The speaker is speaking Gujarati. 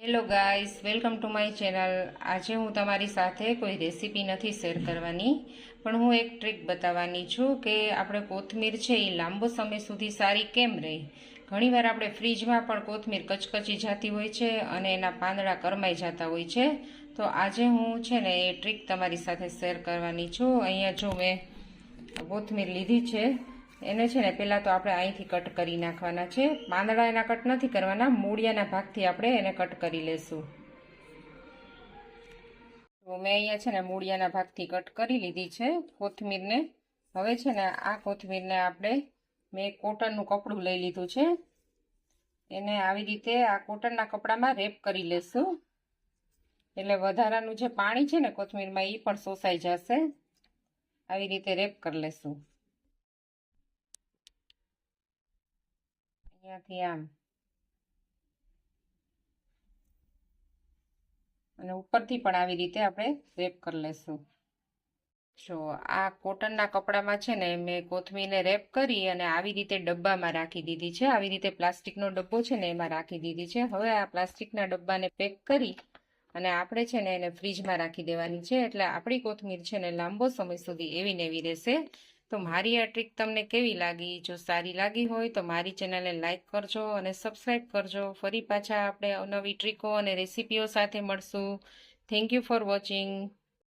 Hello guys, welcome to my channel. આજે હું તમારી સાથે કોઈ રેસીપી નથી શેર કરવાની, પણ હું એક ટ્રીક બતાવવાની છું કે આપણે કોથમીર છે એ લાંબો સમય સુધી સારી કેમ રહે। ઘણીવાર આપણે ફ્રીજમાં પણ કોથમીર કચકચી જતી હોય છે અને એના પાંદડા કરમાઈ જતા હોય છે। તો આજે હું છે ને એ ટ્રીક તમારી સાથે શેર કરવાની છું। અહીંયા જો મેં કોથમીર લીધી છે, એને છે ને પહેલાં તો આપણે અહીંથી કટ કરી નાખવાના છે। પાંદડા એના કટ નથી કરવાના, મૂળિયાના ભાગથી આપણે એને કટ કરી લેશું। તો મેં અહીંયા છે ને મૂળિયાના ભાગથી કટ કરી લીધી છે કોથમીરને। હવે છે ને આ કોથમીરને આપણે મેં કોટનનું કપડું લઈ લીધું છે, એને આવી રીતે આ કોટનના કપડામાં રેપ કરી લેશું, એટલે વધારાનું જે પાણી છે ને કોથમીરમાં એ પણ શોષાઈ જશે। આવી રીતે રેપ કરી લેશું, અહીંયાથી આમ અને ઉપરથી પણ આવી રીતે આપણે રેપ કરી લેશું। જો આ કોટનના કપડામાં છે ને મેં કોથમીરને રેપ કરી અને આવી રીતે ડબ્બામાં રાખી દીધી છે। આવી રીતે પ્લાસ્ટિકનો ડબ્બો છે ને એમાં રાખી દીધી છે। હવે આ પ્લાસ્ટિકના ડબ્બાને પેક કરી અને આપણે છે ને એને ફ્રીજમાં રાખી દેવાની છે, એટલે આપણી કોથમીર છે ને લાંબો સમય સુધી એવી ને એવી રહેશે। તો મારી આ ટ્રીક તમને કેવી લાગી? જો સારી લાગી હોય તો મારી ચેનલને લાઈક કરજો અને સબસ્ક્રાઈબ કરજો। ફરી પાછા આપણે નવી ટ્રીકો અને રેસીપીઓ સાથે મળશું। Thank you for watching.